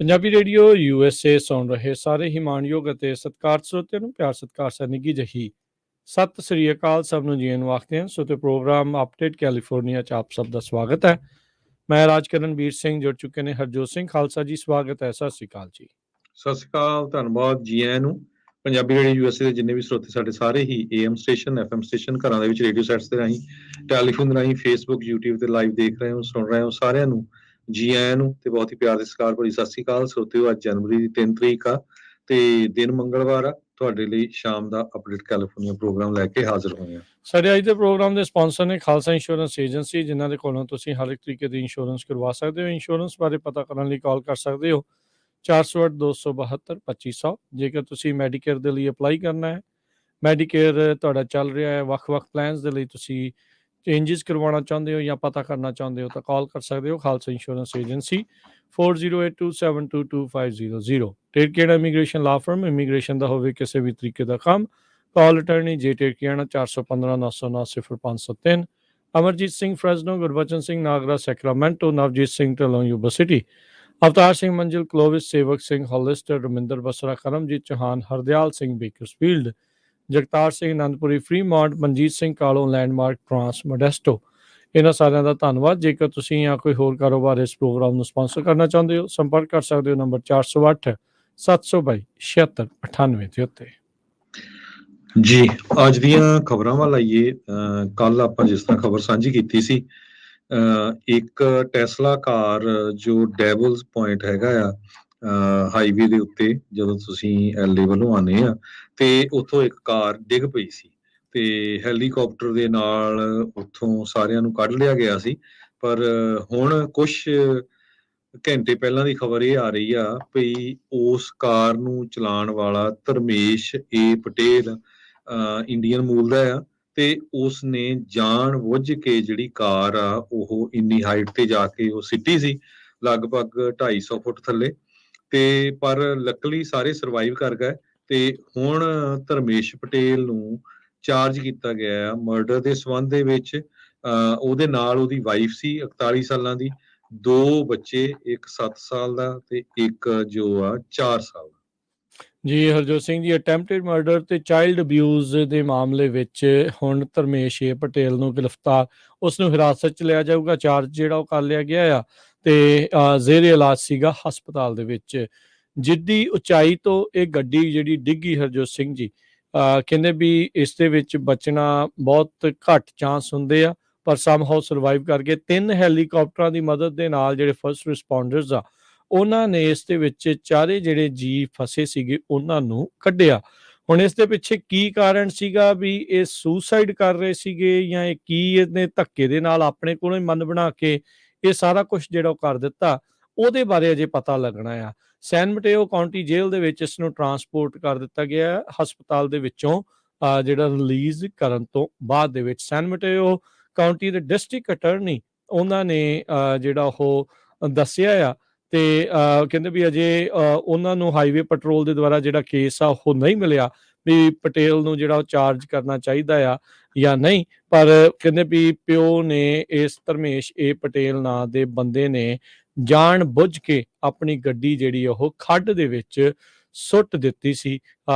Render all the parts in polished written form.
Punjabi radio USA ਸੁਣ ਰਹੇ ਸਾਰੇ ਹੀ ਮਾਣਯੋਗ ਅਤੇ ਸਤਿਕਾਰਤ ਸਰੋਤਿਆਂ ਨੂੰ ਪਿਆਰ ਸਤਿਕਾਰ ਸਰ ਨਿੱਘੀ ਜਿਹੀ ਸਤਿ ਸ੍ਰੀ ਅਕਾਲ। ਸਭ ਨੂੰ ਜੀ ਨੂੰ ਆਖਦੇ ਹਾਂ। ਸੋ ਤੇ ਪ੍ਰੋਗਰਾਮ ਅਪਡੇਟ ਕੈਲੀਫੋਰਨੀਆ 'ਚ ਆਪ ਸਭ ਦਾ ਸਵਾਗਤ ਹੈ। ਮੈਂ ਰਾਜਕਰਨਵੀਰ ਸਿੰਘ ਜੁੜ ਚੁੱਕੇ ਨੇ ਹਰਜੋਤ ਸਿੰਘ ਖਾਲਸਾ ਜੀ, ਸਵਾਗਤ ਹੈ। ਸਤਿ ਸ੍ਰੀ ਅਕਾਲ ਜੀ। ਸਤਿ ਸ਼੍ਰੀ ਅਕਾਲ, ਧੰਨਵਾਦ ਜੀ ਆਇਆਂ ਨੂੰ। ਪੰਜਾਬੀ ਰੇਡੀਓ USA ਦੇ ਜਿੰਨੇ ਵੀ ਸਰੋਤੇ ਸਾਡੇ ਸਾਰੇ ਹੀ AM ਸਟੇਸ਼ਨ FM ਸਟੇਸ਼ਨ ਘਰਾਂ ਦੇ ਵਿੱਚ ਰੇਡੀਓ ਸੈਟਸ ਦੇ ਰਾਹੀਂ ਟੈਲੀਫੋਨ ਰਾਹੀਂ ਫੇਸਬੁੱਕ YouTube ਤੇ ਲਾਈਵ ਦੇਖ ਰਹੇ ਹੋ ਸੁਣ ਰਹੇ ਹੋ ਸਾਰਿਆਂ ਨੂੰ ਜੀ ਆਇਆਂ ਨੂੰ ਤੇ ਬਹੁਤ ਹੀ ਪਿਆਰ ਦੇ ਸਤਿਕਾਰ ਭਰੀ ਸਤਿ ਸ਼੍ਰੀ ਅਕਾਲ। ਸਰੋਤਿਓ, ਅੱਜ ਜਨਵਰੀ ਦੀ 3 ਤਰੀਕ ਆ ਤੇ ਦਿਨ ਮੰਗਲਵਾਰ ਆ। ਤੁਹਾਡੇ ਲਈ ਸ਼ਾਮ ਦਾ ਅਪਡੇਟ ਕੈਲੀਫੋਰਨੀਆ ਪ੍ਰੋਗਰਾਮ ਲੈ ਕੇ ਹਾਜ਼ਰ ਹੋਏ ਹਾਂ। ਸਾਡੇ ਅੱਜ ਦੇ ਪ੍ਰੋਗਰਾਮ ਦੇ ਸਪਾਂਸਰ ਨੇ ਖਾਲਸਾ ਇੰਸ਼ੋਰੈਂਸ ਏਜੰਸੀ, ਜਿਨ੍ਹਾਂ ਦੇ ਕੋਲੋਂ ਤੁਸੀਂ ਹਰ ਇੱਕ ਤਰੀਕੇ ਦੀ ਇੰਸ਼ੋਰੈਂਸ ਕਰਵਾ ਸਕਦੇ ਹੋ। ਇੰਸ਼ੋਰੈਂਸ ਬਾਰੇ ਪਤਾ ਕਰਨ ਲਈ ਕਾਲ ਕਰ ਸਕਦੇ ਹੋ 408-272-2500। ਜੇਕਰ ਤੁਸੀਂ ਮੈਡੀਕੇਅਰ ਦੇ ਲਈ ਅਪਲਾਈ ਕਰਨਾ ਹੈ, ਮੈਡੀਕੇਅਰ ਤੁਹਾਡਾ ਚੱਲ ਰਿਹਾ ਹੈ, ਵੱਖ-ਵੱਖ ਪਲਾਨਸ ਦੇ ਲਈ ਤੁਸੀਂ ਚੇਂਜਸ ਕਰਵਾਉਣਾ ਚਾਹੁੰਦੇ ਹੋ ਜਾਂ ਪਤਾ ਕਰਨਾ ਚਾਹੁੰਦੇ ਹੋ ਤਾਂ ਕਾਲ ਕਰ ਸਕਦੇ ਹੋ Khalsa insurance agency 4082722500। Terkera immigration law firm, immigration ਦਾ ਹੋਵੇ ਕਿਸੇ ਵੀ ਤਰੀਕੇ ਦਾ ਕੰਮ, call attorney J Terkera 415-909-0503। Amarjit Singh Fresno, Gurbachan Singh Nagra Sacramento, Navjit Singh Dhillon Yuba City, Avtar Singh Manzil Clovis, Sewak Singh Hollister, Raminder Basra, Karamjit Chauhan, Hardial Singh Bakersfield, Jagtar Singh Anandpuri, Fremont, Manjit Singh Kalon, Landmark Trans Modesto. ਇਹਨਾਂ ਸਾਰਿਆਂ ਦਾ ਧੰਨਵਾਦ। ਜੇਕਰ ਤੁਸੀਂ ਜਾਂ ਕੋਈ ਹੋਰ ਕਾਰੋਬਾਰ ਇਸ ਪ੍ਰੋਗਰਾਮ ਨੂੰ ਸਪਾਂਸਰ ਕਰਨਾ ਚਾਹੁੰਦੇ ਹੋ, ਸੰਪਰਕ ਕਰ ਸਕਦੇ ਹੋ ਨੰਬਰ 408-722-7698 ਦੇ ਉੱਤੇ। ਜੀ ਅੱਜ ਦੀਆਂ ਖਬਰਾਂ ਵੱਲ ਆਈਏ। ਕੱਲ ਆਪਾਂ ਜਿਸ ਤਰ੍ਹਾਂ ਖਬਰ ਸਾਂਝੀ ਕੀਤੀ ਸੀ, ਇੱਕ ਟੈਸਲਾ ਕਾਰ ਜੋ ਡੈਵਲਸ ਪੁਆਇੰਟ ਹੈਗਾ ਆ ਹਾਈਵੇ ਦੇ ਉੱਤੇ, ਜਦੋਂ ਤੁਸੀਂ LA ਵੱਲੋਂ ਆਉਂਦੇ ਆ ਤੇ ਉੱਥੋਂ ਇੱਕ ਕਾਰ ਡਿੱਗ ਪਈ ਸੀ ਤੇ ਹੈਲੀਕਾਪਟਰ ਦੇ ਨਾਲ ਉੱਥੋਂ ਸਾਰਿਆਂ ਨੂੰ ਕੱਢ ਲਿਆ ਗਿਆ ਸੀ। ਪਰ ਹੁਣ ਕੁਝ ਘੰਟੇ ਪਹਿਲਾਂ ਦੀ ਖਬਰ ਇਹ ਆ ਰਹੀ ਆ ਵੀ ਉਸ ਕਾਰ ਨੂੰ ਚਲਾਉਣ ਵਾਲਾ ਧਰਮੇਸ਼ ਏ ਪਟੇਲ ਇੰਡੀਅਨ ਮੂਲ ਦਾ ਆ ਤੇ ਉਸ ਨੇ ਜਾਣ ਬੁੱਝ ਕੇ ਜਿਹੜੀ ਕਾਰ ਆ ਉਹ ਇੰਨੀ ਹਾਈਟ ਤੇ ਜਾ ਕੇ ਉਹ ਸਿੱਟੀ ਸੀ, ਲਗਭਗ 250 ਫੁੱਟ ਥੱਲੇ। ਤੇ ਪਰ ਲੱਕਲੀ ਸਾਰੇ ਸਰਵਾਈਵ ਕਰ ਗਏ ਤੇ ਹੁਣ ਧਰਮੇਸ਼ ਪਟੇਲ ਨੂੰ ਚਾਰਜ ਕੀਤਾ ਗਿਆ ਆ ਮਰਡਰ ਦੇ ਸੰਬੰਧ ਦੇ ਵਿੱਚ। ਉਹਦੇ ਨਾਲ ਉਹਦੀ ਵਾਈਫ ਸੀ 41 ਸਾਲਾਂ ਦੀ, 2 ਬੱਚੇ, ਇੱਕ 7 ਸਾਲ ਦਾ ਤੇ ਇੱਕ ਜੋ ਆ 4 ਸਾਲ ਦਾ। ਜੀ ਹਰਜੋਤ ਸਿੰਘ ਜੀ, ਅਟੈਂਪਟਡ ਮਰਡਰ ਤੇ ਚਾਈਲਡ ਅਬਿਊਜ਼ ਦੇ ਮਾਮਲੇ ਵਿੱਚ ਹੁਣ ਧਰਮੇਸ਼ ਏ ਪਟੇਲ ਨੂੰ ਗ੍ਰਿਫਤਾਰ, ਉਸ ਨੂੰ ਹਿਰਾਸਤ 'ਚ ਲਿਆ ਜਾਊਗਾ। ਚਾਰਜ ਜਿਹੜਾ ਉਹ ਕਰ ਲਿਆ ਗਿਆ ਆ ਤੇ ਜ਼ੇਰੇ ਇਲਾਜ ਸੀਗਾ ਹਸਪਤਾਲ ਦੇ ਵਿੱਚ। ਜਿੱਡੀ ਉਚਾਈ ਤੋਂ ਇਹ ਗੱਡੀ ਜਿਹੜੀ ਡਿੱਗੀ ਹਰਜੋਤ ਸਿੰਘ ਜੀ, ਕਹਿੰਦੇ ਵੀ ਇਸ ਦੇ ਵਿੱਚ ਬਚਣਾ ਬਹੁਤ ਘੱਟ ਚਾਂਸ ਹੁੰਦੇ ਆ, ਪਰ ਸਮਹਾਉ ਸਰਵਾਈਵ ਕਰ ਗਏ। 3 ਹੈਲੀਕਾਪਟਰਾਂ ਦੀ ਮਦਦ ਦੇ ਨਾਲ ਜਿਹੜੇ ਫਸਟ ਰਿਸਪੌਂਡਰਸ ਆ ਉਹਨਾਂ ਨੇ ਇਸ ਦੇ ਵਿੱਚ ਚਾਰੇ ਜਿਹੜੇ ਜੀ ਫਸੇ ਸੀਗੇ ਉਹਨਾਂ ਨੂੰ ਕੱਢਿਆ। ਹੁਣ ਇਸ ਦੇ ਪਿੱਛੇ ਕੀ ਕਾਰਨ ਸੀਗਾ, ਵੀ ਇਹ ਸੁਸਾਈਡ ਕਰ ਰਹੇ ਸੀਗੇ ਜਾਂ ਇਹ ਕੀ ਇਹਨੇ ਧੱਕੇ ਦੇ ਨਾਲ ਆਪਣੇ ਕੋਲੋਂ ਹੀ ਮਨ ਬਣਾ ਕੇ ਇਹ ਸਾਰਾ ਕੁਝ ਜਿਹੜਾ ਉਹ ਕਰ ਦਿੱਤਾ, ਉਹਦੇ ਬਾਰੇ ਅਜੇ ਪਤਾ ਲੱਗਣਾ ਆ। ਸੈਨ ਮਟੇਓ ਕਾਉਂਟੀ ਜੇਲ੍ਹ ਦੇ ਵਿੱਚ ਇਸ ਨੂੰ ਟਰਾਂਸਪੋਰਟ ਕਰ ਦਿੱਤਾ ਗਿਆ ਹਸਪਤਾਲ ਦੇ ਵਿੱਚੋਂ ਜਿਹੜਾ ਰਿਲੀਜ਼ ਕਰਨ ਤੋਂ ਬਾਅਦ ਦੇ ਵਿੱਚ। ਸੈਨ ਮਟੇਓ ਕਾਉਂਟੀ ਦੇ ਡਿਸਟ੍ਰਿਕਟ ਅਟਰਨੀ ਉਹਨਾਂ ਨੇ ਜਿਹੜਾ ਉਹ ਦੱਸਿਆ ਆ ਤੇ ਕਹਿੰਦੇ ਵੀ ਅਜੇ ਉਹਨਾਂ ਨੂੰ ਹਾਈਵੇ ਪੈਟਰੋਲ ਦੇ ਦੁਆਰਾ ਜਿਹੜਾ ਕੇਸ ਆ ਉਹ ਨਹੀਂ ਮਿਲਿਆ ਵੀ ਪਟੇਲ ਨੂੰ ਜਿਹੜਾ ਉਹ ਚਾਰਜ ਕਰਨਾ ਚਾਹੀਦਾ ਆ ਜਾਂ ਨਹੀਂ। ਪਰ ਕਹਿੰਦੇ ਵੀ ਪਿਓ ਨੇ ਇਸ ਧਰਮੇਸ਼ ਏ ਪਟੇਲ ਨਾਂ ਦੇ ਬੰਦੇ ਨੇ ਜਾਣ ਬੁੱਝ ਕੇ ਆਪਣੀ ਗੱਡੀ ਜਿਹੜੀ ਉਹ ਖੱਡ ਦੇ ਵਿੱਚ ਸੁੱਟ ਦਿੱਤੀ ਸੀ,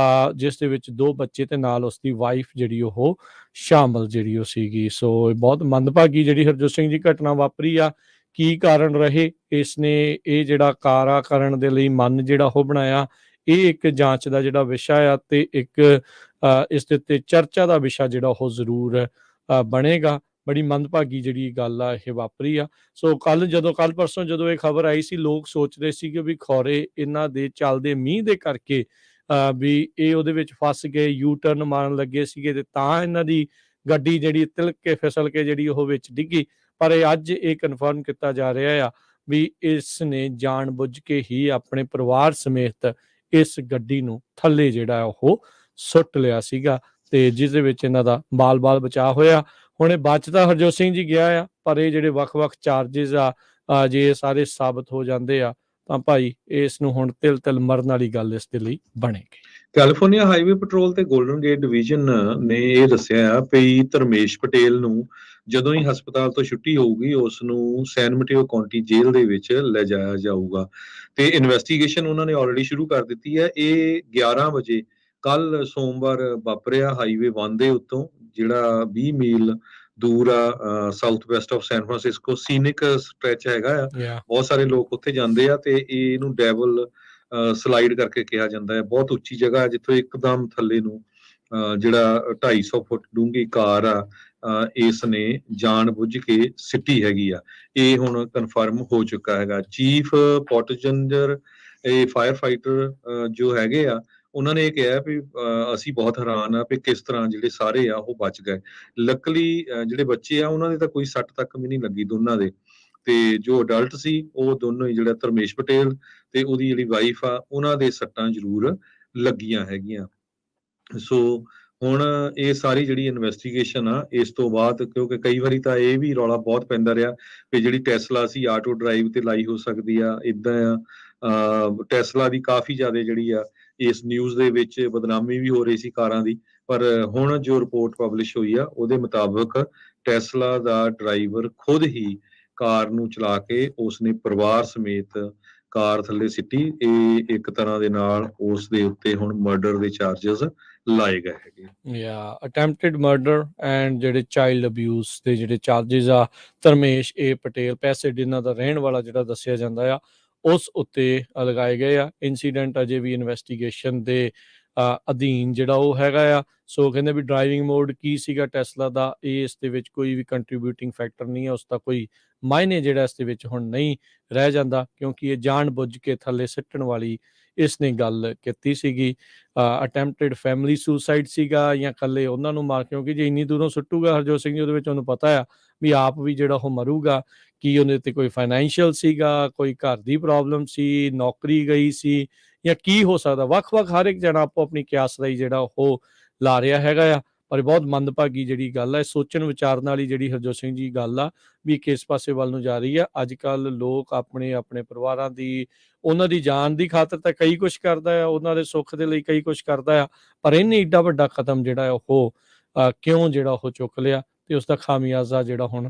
ਜਿਸ ਦੇ ਵਿੱਚ 2 ਬੱਚੇ ਤੇ ਨਾਲ ਉਸਦੀ ਵਾਈਫ ਜਿਹੜੀ ਉਹ ਸ਼ਾਮਲ ਜਿਹੜੀ ਉਹ ਸੀਗੀ। ਸੋ ਬਹੁਤ ਮੰਦਭਾਗੀ ਜਿਹੜੀ ਹਰਜੋਤ ਸਿੰਘ ਜੀ ਘਟਨਾ ਵਾਪਰੀ ਆ। ਕੀ ਕਾਰਨ ਰਹੇ ਇਸ ਨੇ ਇਹ ਜਿਹੜਾ ਕਾਰਾ ਕਰਨ ਦੇ ਲਈ ਮਨ ਜਿਹੜਾ ਉਹ ਬਣਾਇਆ, ਇਹ ਇੱਕ ਜਾਂਚ ਦਾ ਜਿਹੜਾ ਵਿਸ਼ਾ ਆ ਤੇ ਇੱਕ ਇਸ ਦੇ ਉੱਤੇ ਚਰਚਾ ਦਾ ਵਿਸ਼ਾ ਜਿਹੜਾ ਉਹ ਜ਼ਰੂਰ ਬਣੇਗਾ। ਬੜੀ ਮੰਦਭਾਗੀ ਜਿਹੜੀ ਗੱਲ ਆ ਇਹ ਵਾਪਰੀ ਆ। ਸੋ ਕੱਲ ਪਰਸੋਂ ਜਦੋਂ ਇਹ ਖਬਰ ਆਈ ਸੀ, ਲੋਕ ਸੋਚਦੇ ਸੀਗੇ ਵੀ ਖੌਰੇ ਇਹਨਾਂ ਦੇ ਚੱਲਦੇ ਮੀਂਹ ਦੇ ਕਰਕੇ ਵੀ ਇਹ ਉਹਦੇ ਵਿੱਚ ਫਸ ਗਏ, ਯੂ ਟਰਨ ਮਾਰਨ ਲੱਗੇ ਸੀਗੇ ਤੇ ਤਾਂ ਇਹਨਾਂ ਦੀ ਗੱਡੀ ਜਿਹੜੀ ਤਿਲਕ ਕੇ ਫਿਸਲ ਕੇ ਜਿਹੜੀ ਉਹ ਵਿੱਚ ਡਿੱਗੀ। ਪਰ ਅੱਜ ਇਹ ਕਨਫਰਮ ਕੀਤਾ ਜਾ ਰਿਹਾ ਆ ਵੀ ਇਸ ਨੇ ਜਾਣ ਬੁੱਝ ਕੇ ਹੀ ਆਪਣੇ ਪਰਿਵਾਰ ਸਮੇਤ ਇਸ ਗੱਡੀ ਨੂੰ ਥੱਲੇ ਜਿਹੜਾ ਉਹ ਸੁੱਟ ਲਿਆ ਸੀਗਾ ਤੇ ਜਿਸ ਦੇ ਵਿੱਚ ਇਹਨਾਂ ਦਾ ਬਾਲ ਬਚਾਅ ਹੋਇਆ। ਹੁਣ ਇਹ ਬਚਦਾ ਹਰਜੋਤ ਸਿੰਘ ਜੀ ਗਿਆ ਆ, ਪਰ ਇਹ ਜਿਹੜੇ ਵੱਖ-ਵੱਖ ਚਾਰਜਿਸ ਆ ਜੇ ਸਾਰੇ ਸਾਬਤ ਹੋ ਜਾਂਦੇ ਆ ਤਾਂ ਭਾਈ ਇਸ ਨੂੰ ਹੁਣ ਤਿਲ ਮਰਨ ਵਾਲੀ ਗੱਲ ਇਸ ਦੇ ਲਈ ਬਣੇਗੀ। ਕੈਲੀਫੋਰਨੀਆ ਹਾਈਵੇ ਪੈਟਰੋਲ ਤੇ ਗੋਲਡਨ ਗੇਟ ਡਿਵੀਜ਼ਨ ਨੇ ਇਹ ਦੱਸਿਆ ਆ ਵੀ ਧਰਮੇਸ਼ ਪਟੇਲ ਨੂੰ ਜਦੋਂ ਹੀ ਹਸਪਤਾਲ ਤੋਂ ਛੁੱਟੀ ਹੋਊਗੀ ਉਸ ਨੂੰ ਸੈਨ ਮਟੇਓ ਕਾਉਂਟੀ ਜੇਲ੍ਹ ਦੇ ਵਿੱਚ ਲੈ ਜਾਇਆ ਜਾਊਗਾ ਤੇ ਇਨਵੈਸਟੀਗੇਸ਼ਨ ਉਹਨਾਂ ਨੇ ਆਲਰੇਡੀ ਸ਼ੁਰੂ ਕਰ ਦਿੱਤੀ ਹੈ। ਇਹ 11 ਵਜੇ ਕੱਲ ਸੋਮਵਾਰ ਵਾਪਰਿਆ ਹਾਈਵੇ 1 ਦੇ ਉੱਤੋਂ, ਜਿਹੜਾ 20 ਮੀਲ ਦੂਰ ਆ south west of San Francisco. Scenic stretch ਹੈਗਾ ਆ, ਬਹੁਤ ਸਾਰੇ ਲੋਕ ਉੱਥੇ ਜਾਂਦੇ ਆ ਤੇ ਇਹਨੂੰ ਡੈਵਲ ਸਲਾਈਡ ਕਰਕੇ ਕਿਹਾ ਜਾਂਦਾ ਹੈ। ਬਹੁਤ ਉੱਚੀ ਜਗ੍ਹਾ ਜਿੱਥੋਂ ਇੱਕਦਮ ਥੱਲੇ ਨੂੰ ਜਿਹੜਾ 250 ਫੁੱਟ ਡੂੰਘੀ ਕਾਰ ਆ ਇਸ ਨੇ ਜਾਣ ਬੁੱਝ ਕੇ ਸਿੱਟੀ ਹੈਗੀ ਆ। ਇਹ ਹੁਣ ਕਨਫਰਮ ਹੋ ਚੁੱਕਾ ਹੈਗਾ। ਚੀਫ ਪੋਰਟਜਨਰ ਇਹ ਫਾਇਰ ਫਾਈਟਰ ਜੋ ਹੈਗੇ ਆ ਉਹਨਾਂ ਨੇ ਇਹ ਕਿਹਾ ਵੀ ਅਸੀਂ ਬਹੁਤ ਹੈਰਾਨ ਆ ਵੀ ਕਿਸ ਤਰ੍ਹਾਂ ਜਿਹੜੇ ਸਾਰੇ ਆ ਉਹ ਬਚ ਗਏ। ਲੱਕਲੀ ਜਿਹੜੇ ਬੱਚੇ ਆ ਉਹਨਾਂ ਦੇ ਤਾਂ ਕੋਈ ਸੱਟ ਤੱਕ ਵੀ ਨਹੀਂ ਲੱਗੀ ਦੋਨਾਂ ਦੇ, ਤੇ ਜੋ ਅਡਲਟ ਸੀ ਉਹ ਦੋਨੋਂ ਹੀ, ਜਿਹੜਾ ਧਰਮੇਸ਼ ਪਟੇਲ ਤੇ ਉਹਦੀ ਜਿਹੜੀ ਵਾਈਫ ਆ, ਉਹਨਾਂ ਦੇ ਸੱਟਾਂ ਜ਼ਰੂਰ ਲੱਗੀਆਂ ਹੈਗੀਆਂ। ਸੋ ਹੁਣ ਇਹ ਸਾਰੀ ਜਿਹੜੀ ਇਨਵੈਸਟੀਗੇਸ਼ਨ ਆ ਇਸ ਤੋਂ ਬਾਅਦ, ਕਿਉਂਕਿ ਕਈ ਵਾਰੀ ਤਾਂ ਇਹ ਵੀ ਰੌਲਾ ਬਹੁਤ ਪੈਂਦਾ ਰਿਹਾ ਕਿ ਜਿਹੜੀ ਟੈਸਲਾ ਸੀ ਆਟੋ ਡਰਾਈਵ ਤੇ ਲਾਈ ਹੋ ਸਕਦੀ ਆ, ਇਦਾਂ ਆ ਟੈਸਲਾ ਦੀ ਕਾਫੀ ਜ਼ਿਆਦਾ ਜਿਹੜੀ ਆ ਇਸ ਨਿਊਜ਼ ਦੇ ਵਿੱਚ ਬਦਨਾਮੀ ਵੀ ਹੋ ਰਹੀ ਸੀ ਕਾਰਾਂ ਦੀ। ਪਰ ਹੁਣ ਜੋ ਰਿਪੋਰਟ ਪਬਲਿਸ਼ ਹੋਈ ਆ ਉਹਦੇ ਮੁਤਾਬਕ ਟੈਸਲਾ ਦਾ ਡਰਾਈਵਰ ਖੁਦ ਹੀ ਕਾਰ ਨੂੰ ਚਲਾ ਕੇ ਉਸਨੇ ਪਰਿਵਾਰ ਸਮੇਤ ਕਾਰ ਥੱਲੇ ਸਿੱਟੀ। ਇਹ ਇੱਕ ਤਰ੍ਹਾਂ ਦੇ ਨਾਲ ਉਸ ਦੇ ਉੱਤੇ ਹੁਣ ਮਰਡਰ ਦੇ ਚਾਰजेस ਲਾਏ ਗਏ ਹੈਗੇ। ਅਟੈਂਪਟਡ ਮਰਡਰ ਐਂਡ ਜਿਹੜੇ ਚਾਈਲਡ ਅਬਿਊਜ਼ ਦੇ ਜਿਹੜੇ ਚਾਰजेस ਆ ਧਰਮੇਸ਼ ਏ ਪਟੇਲ ਪੈਸੇਡੀਨਾ ਦਾ ਰਹਿਣ ਵਾਲਾ ਜਿਹੜਾ ਦੱਸਿਆ ਜਾਂਦਾ ਆ ਉਸ ਉੱਤੇ ਲਗਾਏ ਗਏ ਆ। ਇਨਸੀਡੈਂਟ ਅਜੇ ਵੀ ਇਨਵੈਸਟੀਗੇਸ਼ਨ ਦੇ ਅਧੀਨ ਜਿਹੜਾ ਉਹ ਹੈਗਾ ਆ। ਸੋ ਕਹਿੰਦੇ ਵੀ ਡਰਾਈਵਿੰਗ ਮੋਡ ਕੀ ਸੀਗਾ ਟੈਸਲਾ ਦਾ, ਇਹ ਇਸ ਦੇ ਵਿੱਚ ਕੋਈ ਵੀ ਕੰਟਰੀਬਿਊਟਿੰਗ ਫੈਕਟਰ ਨਹੀਂ ਹੈ, ਉਸ ਦਾ ਕੋਈ ਮਾਇਨੇ ਜਿਹੜਾ ਇਸ ਦੇ ਵਿੱਚ ਹੁਣ ਨਹੀਂ ਰਹਿ ਜਾਂਦਾ, ਕਿਉਂਕਿ ਇਹ ਜਾਣ ਬੁੱਝ ਕੇ ਥੱਲੇ ਸਿੱਟਣ ਵਾਲੀ ਇਸ ਨੇ ਗੱਲ ਕੀਤੀ ਸੀਗੀ। ਅਟੈਂਪਟਡ ਫੈਮਿਲੀ ਸੁਸਾਈਡ ਸੀਗਾ ਜਾਂ ਇਕੱਲੇ ਉਹਨਾਂ ਨੂੰ ਮਾਰ, ਕਿਉਂਕਿ ਜੇ ਇੰਨੀ ਦੂਰੋਂ ਸੁੱਟੂਗਾ ਹਰਜੋਤ ਸਿੰਘ ਜੀ ਉਹਦੇ ਵਿੱਚ ਉਹਨੂੰ ਪਤਾ ਆ ਵੀ ਆਪ ਵੀ ਜਿਹੜਾ ਉਹ ਮਰੂਗਾ। ਕੀ ਉਹਦੇ ਤੇ ਕੋਈ ਫਾਈਨੈਂਸ਼ੀਅਲ ਸੀਗਾ, ਕੋਈ ਘਰ ਦੀ ਪ੍ਰੋਬਲਮ ਸੀ, ਨੌਕਰੀ ਗਈ ਸੀ, ਜਾਂ ਕੀ ਹੋ ਸਕਦਾ। ਵੱਖ-ਵੱਖ ਹਰ ਇੱਕ ਜਣਾ ਆਪੋ ਆਪਣੀ ਕਿਆਸ ਰਾਈ ਜਿਹੜਾ ਉਹ ਲਾ ਰਿਹਾ ਹੈਗਾ ਆ। ਪਰ ਬਹੁਤ ਮੰਦਭਾਗੀ ਜਿਹੜੀ ਗੱਲ ਹੈ, ਸੋਚਣ ਵਿਚਾਰਨ ਵਾਲੀ ਜਿਹੜੀ ਹਰਜੋਤ ਸਿੰਘ ਜੀ ਗੱਲ ਆ ਵੀ ਕਿਸ ਪਾਸੇ ਵੱਲ ਨੂੰ ਜਾ ਰਹੀ ਆ। ਅੱਜ ਕੱਲ੍ਹ ਲੋਕ ਆਪਣੇ ਪਰਿਵਾਰਾਂ ਦੀ, ਉਹਨਾਂ ਦੀ ਜਾਨ ਦੀ ਖਾਤਰ ਤਾਂ ਕਈ ਕੁਛ ਕਰਦਾ ਆ, ਉਹਨਾਂ ਦੇ ਸੁੱਖ ਦੇ ਲਈ ਕਈ ਕੁਛ ਕਰਦਾ ਆ, ਪਰ ਇਹਨੇ ਏਡਾ ਵੱਡਾ ਕਦਮ ਜਿਹੜਾ ਉਹ ਕਿਉਂ ਜਿਹੜਾ ਉਹ ਚੁੱਕ ਲਿਆ, ਤੇ ਉਸ ਦਾ ਖਾਮਿਆਜ਼ਾ ਜਿਹੜਾ ਹੁਣ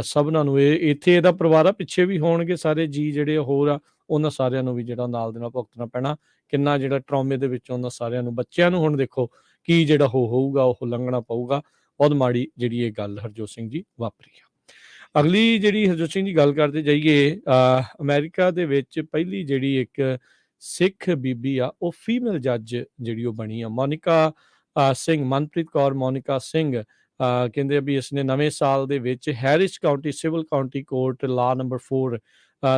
ਸਭਨਾਂ ਨੂੰ ਇਹ ਇੱਥੇ ਇਹਦਾ ਪਰਿਵਾਰ ਆ, ਪਿੱਛੇ ਵੀ ਹੋਣਗੇ ਸਾਰੇ ਜੀ ਜਿਹੜੇ ਹੋਰ ਆ, ਉਹਨਾਂ ਸਾਰਿਆਂ ਨੂੰ ਵੀ ਜਿਹੜਾ ਨਾਲ ਦੇ ਨਾਲ ਭੁਗਤਣਾ ਪੈਣਾ। ਕਿੰਨਾ ਜਿਹੜਾ ਟਰੌਮੇ ਦੇ ਵਿੱਚ ਉਹਨਾਂ ਸਾਰਿਆਂ ਨੂੰ, ਬੱਚਿਆਂ ਨੂੰ ਹੁਣ ਦੇਖੋ ਕੀ ਜਿਹੜਾ ਹੋਊਗਾ ਉਹ ਲੰਘਣਾ ਪਊਗਾ। ਬਹੁਤ ਮਾੜੀ ਜਿਹੜੀ ਇਹ ਗੱਲ ਹਰਜੋਤ ਸਿੰਘ ਜੀ ਵਾਪਰੀ ਆ। ਅਗਲੀ ਜਿਹੜੀ ਹਰਜੋਤ ਸਿੰਘ ਜੀ ਗੱਲ ਕਰਦੇ ਜਾਈਏ, ਅਮਰੀਕਾ ਦੇ ਵਿੱਚ ਪਹਿਲੀ ਜਿਹੜੀ ਇੱਕ ਸਿੱਖ ਬੀਬੀ ਆ ਉਹ ਫੀਮੇਲ ਜੱਜ ਜਿਹੜੀ ਉਹ ਬਣੀ ਆ, ਮੋਨਿਕਾ ਸਿੰਘ, ਮਨਪ੍ਰੀਤ ਕੌਰ ਮੋਨਿਕਾ ਸਿੰਘ। ਕਹਿੰਦੇ ਵੀ ਇਸਨੇ ਨਵੇਂ ਸਾਲ ਦੇ ਵਿੱਚ Harris County civil County court ਲਾ ਨੰਬਰ 4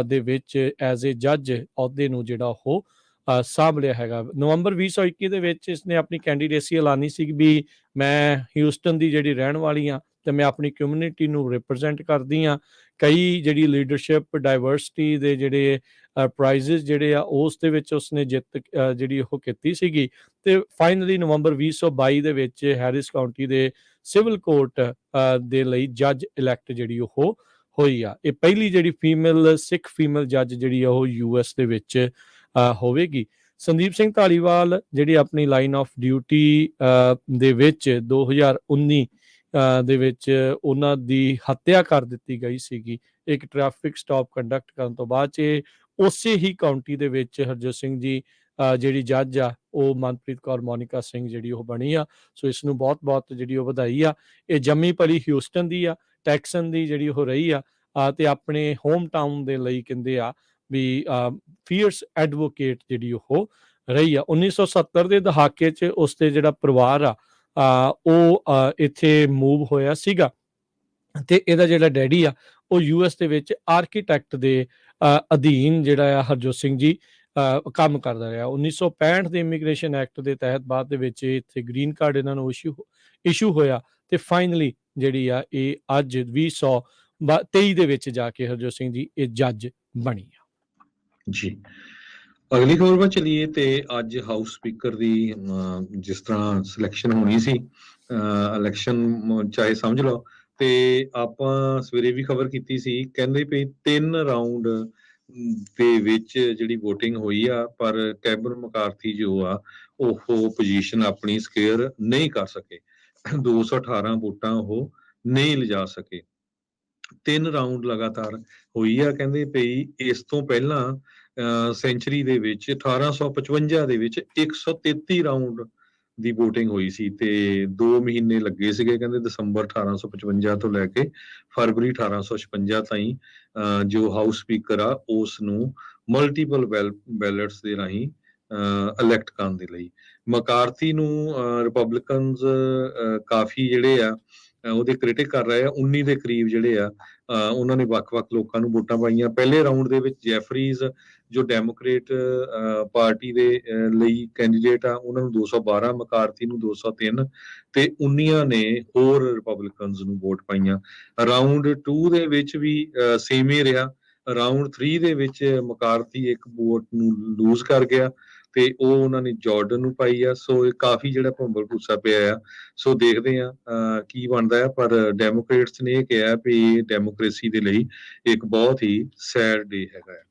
ਦੇ ਵਿੱਚ ਐਜ਼ ਏ ਜੱਜ ਅਹੁਦੇ ਨੂੰ ਜਿਹੜਾ ਉਹ ਸਾਂਭ ਲਿਆ ਹੈਗਾ। ਨਵੰਬਰ 2021 ਦੇ ਵਿੱਚ ਇਸਨੇ ਆਪਣੀ ਕੈਂਡੀਡੇਸੀ ਐਲਾਨੀ ਸੀ ਵੀ ਮੈਂ ਹਿਊਸਟਨ ਦੀ ਜਿਹੜੀ ਰਹਿਣ ਵਾਲੀ ਹਾਂ ਤੇ ਮੈਂ ਆਪਣੀ ਕਮਿਊਨਿਟੀ ਨੂੰ ਰਿਪਰੈਜ਼ੈਂਟ ਕਰਦੀ ਹਾਂ। ਕਈ ਜਿਹੜੀ ਲੀਡਰਸ਼ਿਪ ਡਾਇਵਰਸਿਟੀ ਦੇ ਜਿਹੜੇ ਪ੍ਰਾਈਜ਼ਸ ਜਿਹੜੇ ਆ ਉਸ ਦੇ ਵਿੱਚ ਉਸਨੇ ਜਿੱਤ ਜਿਹੜੀ ਉਹ ਕੀਤੀ ਸੀਗੀ, ਤੇ ਫਾਈਨਲੀ ਨਵੰਬਰ 2022 ਦੇ ਵਿੱਚ ਹੈਰਿਸ ਕਾਉਂਟੀ ਦੇ ਸਿਵਲ ਕੋਰਟ ਦੇ ਲਈ ਜੱਜ ਇਲੈਕਟ ਜਿਹੜੀ ਉਹ ਹੋਈ ਆ। ਇਹ ਪਹਿਲੀ ਜਿਹੜੀ ਸਿੱਖ ਫੀਮੇਲ ਜੱਜ ਜਿਹੜੀ ਆ ਉਹ US ਦੇ ਵਿੱਚ ਹੋਵੇਗੀ। ਸੰਦੀਪ ਸਿੰਘ ਧਾਲੀਵਾਲ ਜਿਹੜੀ ਆਪਣੀ ਲਾਈਨ ਆਫ ਡਿਊਟੀ ਦੇ ਵਿੱਚ 2019 ਦੇ ਵਿੱਚ ਉਹਨਾਂ ਦੀ ਹੱਤਿਆ ਕਰ ਦਿੱਤੀ ਗਈ ਸੀਗੀ ਇੱਕ ਟ੍ਰੈਫਿਕ ਸਟਾਪ ਕੰਡਕਟ ਕਰਨ ਤੋਂ ਬਾਅਦ 'ਚ। ਉਸੇ ਹੀ ਕਾਉਂਟੀ ਦੇ ਵਿੱਚ ਹਰਜੋਤ ਸਿੰਘ ਜੀ ਜਿਹੜੀ ਜੱਜ ਆ ਉਹ ਮਨਪ੍ਰੀਤ ਕੌਰ ਮੋਨਿਕਾ ਸਿੰਘ ਜਿਹੜੀ ਉਹ ਬਣੀ ਆ। ਸੋ ਇਸ ਨੂੰ ਬਹੁਤ ਬਹੁਤ ਜਿਹੜੀ ਉਹ ਵਧਾਈ ਆ। ਇਹ ਜੰਮੀ ਪਲੀ ਹਿਊਸਟਨ ਦੀ ਆ, ਟੈਕਸਨ ਦੀ ਜਿਹੜੀ ਉਹ ਰਹੀ ਆ, ਤੇ ਆਪਣੇ ਹੋਮ ਟਾਊਨ ਦੇ ਲਈ ਕਹਿੰਦੇ ਆ ਵੀ ਫੀਅਰਸ ਐਡਵੋਕੇਟ ਜਿਹੜੀ ਉਹ ਰਹੀ ਆ। 1970 ਦੇ ਦਹਾਕੇ 'ਚ ਉਸ ਦੇ ਜਿਹੜਾ ਪਰਿਵਾਰ ਆ ਉਹ ਇੱਥੇ ਮੂਵ ਹੋਇਆ ਸੀਗਾ, ਤੇ ਇਹਦਾ ਜਿਹੜਾ ਡੈਡੀ ਆ ਉਹ US ਦੇ ਵਿੱਚ ਆਰਕੀਟੈਕਟ ਦੇ ਅਧੀਨ ਜਿਹੜਾ ਆ ਹਰਜੋਤ ਸਿੰਘ ਜੀ ਕੰਮ ਕਰਦਾ ਰਿਹਾ। 1965 ਦੇ ਇਮੀਗ੍ਰੇਸ਼ਨ ਐਕਟ ਦੇ ਤਹਿਤ ਬਾਅਦ ਦੇ ਵਿੱਚ ਇੱਥੇ ਗ੍ਰੀਨ ਕਾਰਡ ਇਹਨਾਂ ਨੂੰ ਇਸ਼ੂ ਹੋਇਆ, ਤੇ ਫਾਈਨਲੀ ਜਿਹੜੀ ਆ ਇਹ ਅੱਜ 2023 ਦੇ ਵਿੱਚ ਜਾ ਕੇ ਹਰਜੋਤ ਸਿੰਘ ਜੀ ਇਹ ਜੱਜ ਬਣੀ ਆ। ਜੀ, ਅਗਲੀ ਖਬਰ ਵੱਲ ਚਲੀਏ ਤੇ ਅੱਜ ਹਾਊਸ ਸਪੀਕਰ ਦੀ ਜਿਸ ਤਰ੍ਹਾਂ ਸਿਲੈਕਸ਼ਨ ਹੋਣੀ ਸੀ, ਇਲੈਕਸ਼ਨ ਚਾਹੇ ਸਮਝ ਲਓ, ਤੇ ਆਪਾਂ ਸਵੇਰੇ ਵੀ ਖਬਰ ਕੀਤੀ ਸੀ, ਕਹਿੰਦੇ ਵੀ 3 ਰਾਊਂਡ ਦੇ ਵਿੱਚ ਜਿਹੜੀ VOTING ਹੋਈ ਆ, ਪਰ ਕੈਵਨ ਮੈਕਾਰਥੀ ਜੋ ਆ ਉਹ ਪੋਜੀਸ਼ਨ ਆਪਣੀ ਸਕੇਅਰ ਨਹੀਂ ਕਰ ਸਕੇ। 218 ਵੋਟਾਂ ਉਹ ਨਹੀਂ ਲਿਜਾ ਸਕੇ। 3 ਰਾਊਂਡ ਲਗਾਤਾਰ ਹੋਈ ਆ। ਕਹਿੰਦੇ ਪਈ ਇਸ ਤੋਂ ਪਹਿਲਾਂ ਸੈਂਚਰੀ ਦੇ ਵਿੱਚ 1855 ਦੇ ਵਿੱਚ 133 ਰਾਊਂਡ ਦੀ VOTING ਹੋਈ ਸੀ ਤੇ 2 ਮਹੀਨੇ ਲੱਗੇ ਸੀਗੇ। ਕਹਿੰਦੇ ਦਸੰਬਰ 1855 ਤੋਂ ਲੈ ਕੇ ਫਰਵਰੀ 1856 ਤਾਈਂ ਜੋ ਹਾਊਸ ਸਪੀਕਰ ਆ ਉਸ ਨੂੰ ਮਲਟੀਪਲ ਬੈਲਟਸ ਦੇ ਰਾਹੀਂ ਇਲੈਕਟ ਕਰਨ ਦੇ ਲਈ। ਮਕਾਰਥੀ ਨੂੰ ਰਿਪਬਲਿਕਨਸ ਕਾਫੀ ਜਿਹੜੇ ਆ ਉਹਦੇ ਕ੍ਰਿਟਿਕ ਕਰ ਰਹੇ ਆ। 19 ਦੇ ਕਰੀਬ ਜਿਹੜੇ ਆ ਉਹਨਾਂ ਨੇ ਵੱਖ-ਵੱਖ ਲੋਕਾਂ ਨੂੰ ਵੋਟਾਂ ਪਾਈਆਂ। ਪਹਿਲੇ ਰਾਊਂਡ ਦੇ ਵਿੱਚ ਜੈਫਰੀਜ਼ ਜੋ ਡੈਮੋਕ੍ਰੇਟ ਪਾਰਟੀ ਦੇ ਲਈ ਕੈਂਡੀਡੇਟ ਆ, ਉਹਨਾਂ ਨੂੰ 212, ਮਕਾਰਥੀ ਨੂੰ 203 ਤੇ 19 ਨੇ ਹੋਰ ਰਿਪਬਲਿਕਨਸ ਨੂੰ ਵੋਟ ਪਾਈਆਂ। ਰਾਊਂਡ 2 ਦੇ ਵਿੱਚ ਵੀ ਸੇਮ ਹੀ ਰਿਹਾ। ਰਾਊਂਡ 3 ਦੇ ਵਿੱਚ ਮਕਾਰਥੀ ਇੱਕ ਵੋਟ ਨੂੰ ਲੂਜ਼ ਕਰ ਗਿਆ ਤੇ ਉਹ ਉਹਨਾਂ ਨੇ ਜਾਰਡਨ ਨੂੰ ਪਾਈ ਆ। ਸੋ ਇਹ ਕਾਫੀ ਜਿਹੜਾ ਭੰਬਲ ਭੂਸਾ ਪਿਆ ਆ। ਸੋ ਦੇਖਦੇ ਆ ਕੀ ਬਣਦਾ ਆ। ਪਰ ਡੈਮੋਕ੍ਰੇਟਸ ਨੇ ਇਹ ਕਿਹਾ ਵੀ ਡੈਮੋਕ੍ਰੇਸੀ ਦੇ ਲਈ ਇੱਕ ਬਹੁਤ ਹੀ ਸੈਡ ਡੇ ਹੈਗਾ ਆ।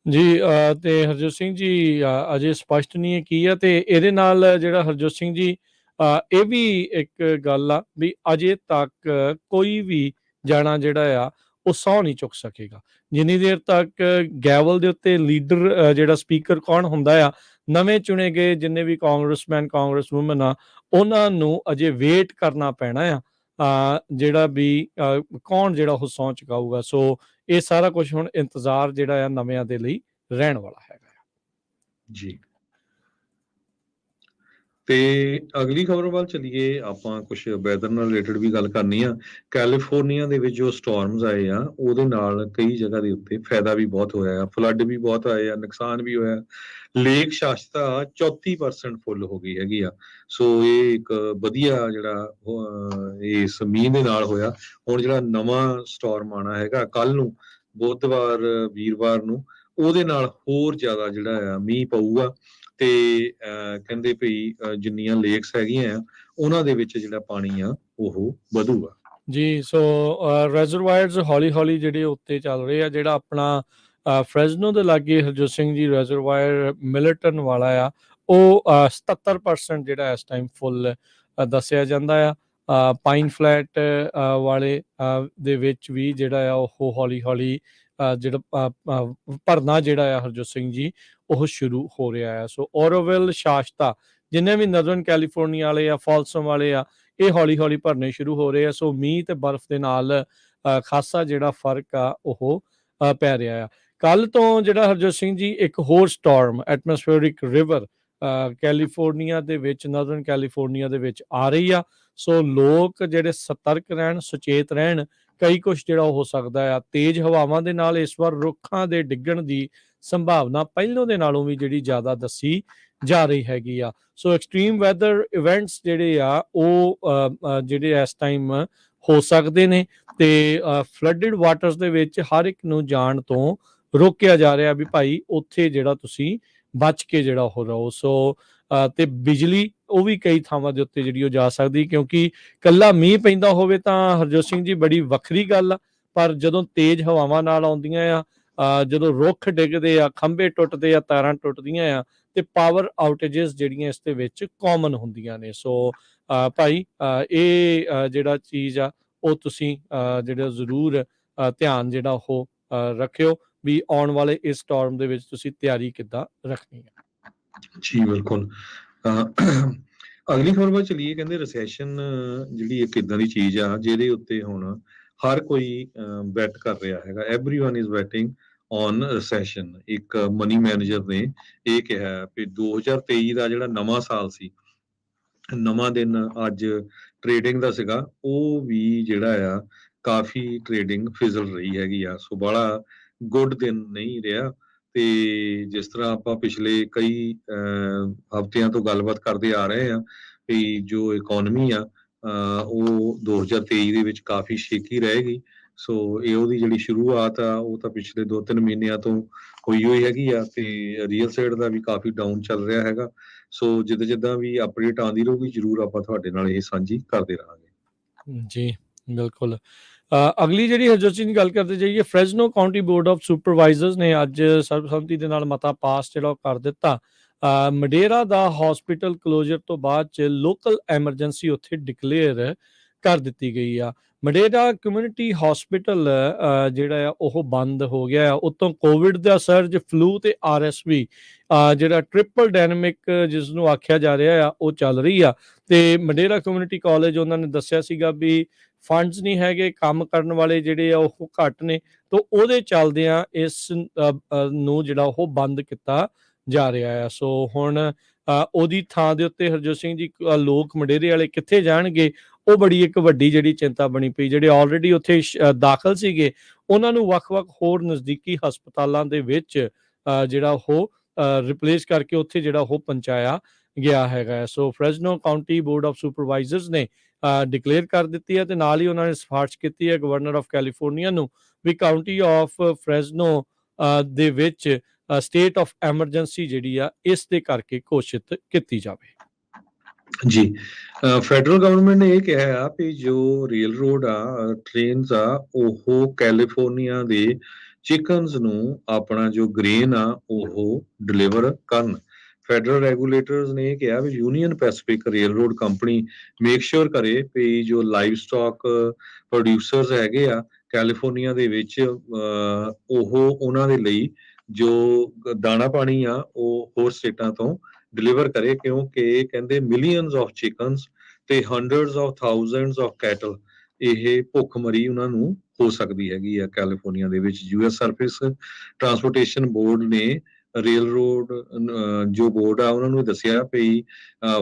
ਜੀ ਤੇ ਹਰਜੋਤ ਸਿੰਘ ਜੀ ਅਜੇ ਸਪਸ਼ਟ ਨਹੀਂ ਹੈ ਕੀ ਆ। ਤੇ ਇਹਦੇ ਨਾਲ ਜਿਹੜਾ ਹਰਜੋਤ ਸਿੰਘ ਜੀ ਇਹ ਵੀ ਇੱਕ ਗੱਲ ਆ ਵੀ ਅਜੇ ਤੱਕ ਕੋਈ ਵੀ ਜਾਣਾ ਜਿਹੜਾ ਆ ਉਹ ਸਹੁੰ ਨਹੀਂ ਚੁੱਕ ਸਕੇਗਾ ਜਿੰਨੀ ਦੇਰ ਤੱਕ ਗੈਵਲ ਦੇ ਉੱਤੇ ਲੀਡਰ ਜਿਹੜਾ ਸਪੀਕਰ ਕੌਣ ਹੁੰਦਾ ਆ, ਨਵੇਂ ਚੁਣੇ ਗਏ ਜਿੰਨੇ ਵੀ ਕਾਂਗਰਸਮੈਨ ਕਾਂਗਰਸ ਵੂਮਨ ਆ, ਉਹਨਾਂ ਨੂੰ ਅਜੇ ਵੇਟ ਕਰਨਾ ਪੈਣਾ ਆ ਜਿਹੜਾ ਵੀ ਕੌਣ ਜਿਹੜਾ ਉਹ ਸਹੁੰ ਚੁਕਾਊਗਾ। ਸੋ ਇਹ ਸਾਰਾ ਕੁਝ ਹੁਣ ਇੰਤਜ਼ਾਰ ਜਿਹੜਾ ਆ ਨਵਿਆਂ ਦੇ ਲਈ ਰਹਿਣ ਵਾਲਾ ਹੈਗਾ ਜੀ। ਤੇ ਅਗਲੀ ਖਬਰ ਵੱਲ ਚੱਲੀਏ। ਆਪਾਂ ਕੁਝ ਵੈਦਰ ਨਾਲ ਰਿਲੇਟਡ ਵੀ ਗੱਲ ਕਰਨੀ ਆ। ਕੈਲੀਫੋਰਨੀਆ ਦੇ ਵਿੱਚ ਜੋ ਸਟਾਰਮਸ ਆਏ ਆ ਉਹਦੇ ਨਾਲ ਕਈ ਜਗ੍ਹਾ ਦੇ ਉੱਤੇ ਫਾਇਦਾ ਵੀ ਬਹੁਤ ਹੋਇਆ ਆ, ਫਲੱਡ ਵੀ ਬਹੁਤ ਆਏ ਆ, ਨੁਕਸਾਨ ਵੀ ਹੋਇਆ। ਲੇਕ ਸ਼ਾਸਤਾ 34% ਫੁੱਲ ਹੋ ਗਈ ਹੈਗੀ ਆ। ਸੋ ਇਹ ਇੱਕ ਵਧੀਆ ਜਿਹੜਾ ਇਸ ਮੀਂਹ ਦੇ ਨਾਲ ਹੋਇਆ। ਹੁਣ ਜਿਹੜਾ ਨਵਾਂ ਸਟਾਰਮ ਆਣਾ ਹੈਗਾ ਕੱਲ ਨੂੰ ਬੁੱਧਵਾਰ ਵੀਰਵਾਰ ਨੂੰ, ਉਹਦੇ ਨਾਲ ਹੋਰ ਜ਼ਿਆਦਾ ਜਿਹੜਾ ਆ ਮੀਂਹ ਪਊਗਾ ਤੇ ਕਹਿੰਦੇ ਭਈ ਜਿੰਨੀਆਂ ਲੇਕਸ ਹੈਗੀਆਂ ਆ ਉਹਨਾਂ ਦੇ ਵਿੱਚ ਜਿਹੜਾ ਪਾਣੀ ਆ ਉਹ ਵਧੂਗਾ ਜੀ। ਸੋ ਰੈਜ਼ਰਵਾਇਰਸ ਹੌਲੀ ਹੌਲੀ ਜਿਹੜੇ ਉੱਤੇ ਚੱਲ ਰਹੇ ਆ। ਜਿਹੜਾ ਆਪਣਾ ਫ੍ਰੈਜ਼ਨੋ ਦੇ ਲਾਗੇ ਹਰਜੋਤ ਸਿੰਘ ਜੀ ਰੈਜ਼ਰਵਾਇਰ ਮਿਲਟਨ ਵਾਲਾ ਆ, ਉਹ 77% ਜਿਹੜਾ ਇਸ ਟਾਈਮ ਫੁੱਲ ਦੱਸਿਆ ਜਾਂਦਾ ਆ। ਪਾਈਨ ਫਲੈਟ ਵਾਲੇ ਦੇ ਵਿੱਚ ਵੀ ਜਿਹੜਾ ਆ ਉਹ ਹੌਲੀ ਹੌਲੀ ਜਿਹੜਾ ਭਰਨਾ ਜਿਹੜਾ ਆ ਹਰਜੋਤ ਸਿੰਘ ਜੀ ਉਹ ਸ਼ੁਰੂ ਹੋ ਰਿਹਾ ਆ। ਸੋ ਔਰੋਵਿਲ ਸ਼ਾਸਤਾ ਜਿੰਨੇ ਵੀ ਨਰਦਰਨ ਕੈਲੀਫੋਰਨੀਆ ਵਾਲੇ ਆ, ਫਾਲਸਮ ਵਾਲੇ ਆ, ਇਹ ਹੌਲੀ ਹੌਲੀ ਭਰਨੇ ਸ਼ੁਰੂ ਹੋ ਰਹੇ ਆ। ਸੋ ਮੀਂਹ ਤੇ ਬਰਫ਼ ਦੇ ਨਾਲ ਖਾਸਾ ਜਿਹੜਾ ਫਰਕ ਆ ਉਹ ਪੈ ਰਿਹਾ ਆ। ਕੱਲ ਤੋਂ ਜਿਹੜਾ ਹਰਜੋਤ ਸਿੰਘ ਜੀ ਇੱਕ ਹੋਰ ਸਟਾਰਮ ਐਟਮੋਸਫੇਰਿਕ ਰਿਵਰ ਕੈਲੀਫੋਰਨੀਆ ਦੇ ਵਿੱਚ, ਨਰਦਰਨ ਕੈਲੀਫੋਰਨੀਆ ਦੇ ਵਿੱਚ ਆ ਰਹੀ ਆ। ਸੋ ਲੋਕ ਜਿਹੜੇ ਸਤਰਕ ਰਹਿਣ, ਸੁਚੇਤ ਰਹਿਣ। ਕਈ ਕੁਛ ਜਿਹੜਾ ਹੋ ਸਕਦਾ ਆ। ਤੇਜ਼ ਹਵਾਵਾਂ ਦੇ ਨਾਲ ਇਸ ਵਾਰ ਰੁੱਖਾਂ ਦੇ ਡਿੱਗਣ ਦੀ ਸੰਭਾਵਨਾ ਪਹਿਲੋਂ ਦੇ ਨਾਲੋਂ ਵੀ ਜਿਹੜੀ ਜ਼ਿਆਦਾ ਦੱਸੀ ਜਾ ਰਹੀ ਹੈਗੀ ਆ। ਸੋ ਐਕਸਟ੍ਰੀਮ ਵੈਦਰ ਇਵੈਂਟਸ ਜਿਹੜੇ ਆ ਉਹ ਜਿਹੜੇ ਇਸ ਟਾਈਮ ਹੋ ਸਕਦੇ ਨੇ ਤੇ ਫਲੱਡਡ ਵਾਟਰਸ ਦੇ ਵਿੱਚ ਹਰ ਇੱਕ ਨੂੰ ਜਾਣ ਤੋਂ ਰੋਕਿਆ ਜਾ ਰਿਹਾ ਵੀ ਭਾਈ ਉੱਥੇ ਜਿਹੜਾ ਤੁਸੀਂ ਬਚ ਕੇ ਜਿਹੜਾ ਉਹ ਰਹੋ। ਸੋ ਤੇ ਬਿਜਲੀ ਉਹ ਵੀ ਕਈ ਥਾਵਾਂ ਦੇ ਉੱਤੇ ਜਿਹੜੀ ਉਹ ਜਾ ਸਕਦੀ, ਕਿਉਂਕਿ ਕੱਲਾ ਮੀਂਹ ਪੈਂਦਾ ਹੋਵੇ ਤਾਂ ਹਰਜੋਤ ਸਿੰਘ ਜੀ ਬੜੀ ਵੱਖਰੀ ਗੱਲ ਆ, ਪਰ ਜਦੋਂ ਤੇਜ਼ ਹਵਾਵਾਂ ਨਾਲ ਆਉਂਦੀਆਂ ਆ, ਜਦੋਂ ਰੁੱਖ ਡਿੱਗਦੇ ਆ, ਖੰਭੇ ਟੁੱਟਦੇ ਆ, ਤਾਰਾਂ ਟੁੱਟਦੀਆਂ ਆ ਤੇ ਪਾਵਰ ਆਊਟੇजेस ਜਿਹੜੀਆਂ ਇਸ ਦੇ ਵਿੱਚ ਕਾਮਨ ਹੁੰਦੀਆਂ ਨੇ। ਸੋ ਭਾਈ ਇਹ ਜਿਹੜਾ ਚੀਜ਼ ਆ ਉਹ ਤੁਸੀਂ ਜਿਹੜਾ ਜ਼ਰੂਰ ਧਿਆਨ ਜਿਹੜਾ ਉਹ ਰੱਖਿਓ ਵੀ ਆਉਣ ਵਾਲੇ ਇਸ ਸਟਾਰਮ ਦੇ ਵਿੱਚ ਤੁਸੀਂ ਤਿਆਰੀ ਕਿੱਦਾਂ ਰੱਖਣੀ ਹੈ। ਜੀ ਬਿਲਕੁਲ। ਅਗਲੀ ਖਬਰ ਵੱਲ ਚੱਲੀਏ। ਕਹਿੰਦੇ ਰਿਸੈਸ਼ਨ ਜਿਹੜੀ ਇੱਕ ਇਦਾਂ ਦੀ ਚੀਜ਼ ਆ ਜਿਹਦੇ ਉੱਤੇ ਹੁਣ ਹਰ ਕੋਈ ਬੈਟ ਕਰ ਰਿਹਾ ਹੈਗਾ। Everyone is batting on recession. ਇੱਕ ਮਨੀ ਮੈਨੇਜਰ ਨੇ ਇਹ ਕਿਹਾ ਕਿ 2023 ਦਾ ਜਿਹੜਾ ਨਵਾਂ ਸਾਲ ਸੀ, ਨਵਾਂ ਦਿਨ ਅੱਜ ਟ੍ਰੇਡਿੰਗ ਦਾ ਸੀਗਾ, ਉਹ ਵੀ ਜਿਹੜਾ ਆ ਕਾਫੀ ਟ੍ਰੇਡਿੰਗ ਫਿਜ਼ਲ ਰਹੀ ਹੈਗੀ ਆ। ਸੋ ਬੜਾ ਗੁੱਡ ਦਿਨ ਨਹੀਂ ਰਿਹਾ। ਤੇ ਜਿਸ ਤਰ੍ਹਾਂ ਆਪਾਂ ਪਿਛਲੇ ਕਈ ਹਫ਼ਤਿਆਂ ਤੋਂ ਗੱਲਬਾਤ ਕਰਦੇ ਆ ਰਹੇ ਆ ਵੀ ਜੋ ਇਕਨੋਮੀ ਆ ਉਹ 2023 ਦੇ ਵਿੱਚ ਕਾਫੀ ਸ਼ੇਕੀ ਰਹੇਗੀ। ਸੋ ਇਹ ਉਹਦੀ ਜਿਹੜੀ ਸ਼ੁਰੂਆਤ ਆ ਉਹ ਤਾਂ ਪਿਛਲੇ 2-3 ਮਹੀਨਿਆਂ ਤੋਂ ਹੋਈ ਹੈਗੀ ਆ ਤੇ ਰੀਅਲ ਸਟੇਟ ਦਾ ਵੀ ਕਾਫੀ ਡਾਊਨ ਚੱਲ ਰਿਹਾ ਹੈਗਾ। ਸੋ ਜਿੱਦਾਂ ਵੀ ਅਪਡੇਟ ਆਉਂਦੀ ਰਹੂਗੀ ਜ਼ਰੂਰ ਆਪਾਂ ਤੁਹਾਡੇ ਨਾਲ ਇਹ ਸਾਂਝੀ ਕਰਦੇ ਰਹਾਂਗੇ। ਜੀ ਬਿਲਕੁਲ। ਅਗਲੀ ਜਿਹੜੀ ਹਰਜੋਤ ਸਿੰਘ ਦੀ ਗੱਲ ਕਰਦੇ ਜਾਈਏ, Fresno County board of supervisors ਨੇ ਅੱਜ ਸਰਬਸੰਮਤੀ ਦੇ ਨਾਲ ਮਤਾ ਪਾਸ ਜਿਹੜਾ ਉਹ ਕਰ ਦਿੱਤਾ। ਮਡੇਰਾ ਦਾ ਹਸਪੀਟਲ ਕਲੋਜ਼ਰ ਤੋਂ ਬਾਅਦ ਚ ਲੋਕਲ ਐਮਰਜੈਂਸੀ ਉੱਥੇ ਡਿਕਲੇਅਰ ਕਰ ਦਿੱਤੀ ਗਈ ਆ। ਮਡੇਰਾ ਕਮਿਊਨਿਟੀ ਹਸਪੀਟਲ ਜਿਹੜਾ ਆ ਉਹ ਬੰਦ ਹੋ ਗਿਆ ਆ। ਉਤੋਂ ਕੋਵਿਡ ਦਾ ਸਰਜ, ਫਲੂ ਤੇ RSV ਜਿਹੜਾ ਟ੍ਰਿਪਲ ਡਾਇਨਾਮਿਕ ਜਿਸ ਨੂੰ ਆਖਿਆ ਜਾ ਰਿਹਾ ਆ ਉਹ ਚੱਲ ਰਹੀ ਆ। ਤੇ ਮਡੇਰਾ ਕਮਿਊਨਿਟੀ ਕਾਲਜ ਉਹਨਾਂ ਨੇ ਦੱਸਿਆ ਸੀਗਾ ਵੀ ਫੰਡਸ ਨਹੀਂ ਹੈਗੇ, ਕੰਮ ਕਰਨ ਵਾਲੇ ਜਿਹੜੇ ਆ ਉਹ ਘੱਟ ਨੇ, ਤਾਂ ਉਹਦੇ ਚੱਲਦਿਆਂ ਇਸ ਨੂੰ ਜਿਹੜਾ ਉਹ ਬੰਦ ਕੀਤਾ ਜਾ ਰਿਹਾ ਆ। ਸੋ ਹੁਣ ਉਹਦੀ ਥਾਂ ਦੇ ਉੱਤੇ ਹਰਜੋਤ ਸਿੰਘ ਜੀ ਲੋਕ ਮਡੇਰੇ ਵਾਲੇ ਕਿੱਥੇ ਜਾਣਗੇ, ਉਹ ਬੜੀ ਇੱਕ ਵੱਡੀ ਜਿਹੜੀ ਚਿੰਤਾ ਬਣੀ ਪਈ। ਜਿਹੜੇ ਆਲਰੇਡੀ ਉੱਥੇ ਦਾਖਲ ਸੀਗੇ ਉਹਨਾਂ ਨੂੰ ਵੱਖ-ਵੱਖ ਹੋਰ ਨਜ਼ਦੀਕੀ ਹਸਪਤਾਲਾਂ ਦੇ ਵਿੱਚ ਜਿਹੜਾ ਉਹ ਰਿਪਲੇਸ ਕਰਕੇ ਉੱਥੇ ਜਿਹੜਾ ਉਹ ਪਹੁੰਚਾਇਆ ਗਿਆ ਹੈਗਾ। ਸੋ Fresno County board of supervisors ਨੇ ਡਿਕਲੇਅਰ ਕਰ ਦਿੱਤੀ ਹੈ ਤੇ ਨਾਲ ਹੀ ਉਹਨਾਂ ਨੇ ਸਿਫਾਰਿਸ਼ ਕੀਤੀ ਹੈ ਗਵਰਨਰ ਆਫ ਕੈਲੀਫੋਰਨੀਆ ਨੂੰ ਵੀ ਕਾਉਂਟੀ ਆਫ ਫ੍ਰੈਜ਼ਨੋ ਦੇ ਵਿੱਚ ਸਟੇਟ ਆਫ ਐਮਰਜੈਂਸੀ ਜਿਹੜੀ ਆ ਇਸ ਦੇ ਕਰਕੇ ਘੋਸ਼ਿਤ ਕੀਤੀ ਜਾਵੇ। ਜੀ, ਫੈਡਰਲ ਗਵਰਨਮੈਂਟ ਨੇ ਇਹ ਕਿਹਾ ਆ ਵੀ ਜੋ ਰੇਲ ਰੋਡ ਆ, ਟ੍ਰੇਨਸ ਆ, ਉਹ ਕੈਲੀਫੋਰਨੀਆ ਦੇ ਚਿਕਨਸ ਨੂੰ ਆਪਣਾ ਜੋ ਗ੍ਰੇਨ ਆ ਉਹ ਡਿਲੀਵਰ ਕਰਨ। ਫੈਡਰਲ ਰੈਗੂਲੇਟਰਸ ਨੇ ਇਹ ਕਿਹਾ ਵੀ Union Pacific railroad company make sure ਕਰੇ ਵੀ ਜੋ ਲਾਈਵ ਸਟਾਕ ਪ੍ਰੋਡਿਊਸਰਸ ਹੈਗੇ ਆ ਕੈਲੀਫੋਰਨੀਆ ਦੇ ਵਿੱਚ, ਉਹ ਉਹਨਾਂ ਦੇ ਲਈ ਜੋ ਦਾਣਾ ਪਾਣੀ ਆ ਉਹ ਹੋਰ ਸਟੇਟਾਂ ਤੋਂ ਡਿਲੀਵਰ ਕਰੇ, ਕਿਉਂਕਿ ਕਹਿੰਦੇ ਮਿਲੀਅਨਸ ਆਫ ਚਿਕਨਸ ਤੇ hundreds of thousands of cattle ਇਹ ਭੁੱਖਮਰੀ ਉਹਨਾਂ ਨੂੰ ਹੋ ਸਕਦੀ ਹੈਗੀ ਆ ਕੈਲੀਫੋਰਨੀਆ ਦੇ ਵਿੱਚ। US ਸਰਫੇਸ ਟਰਾਂਸਪੋਰਟੇਸ਼ਨ ਬੋਰਡ ਨੇ ਰੇਲ ਰੋਡ ਜੋ ਬੋਰਡ ਆ ਉਹਨਾਂ ਨੂੰ ਦੱਸਿਆ ਵੀ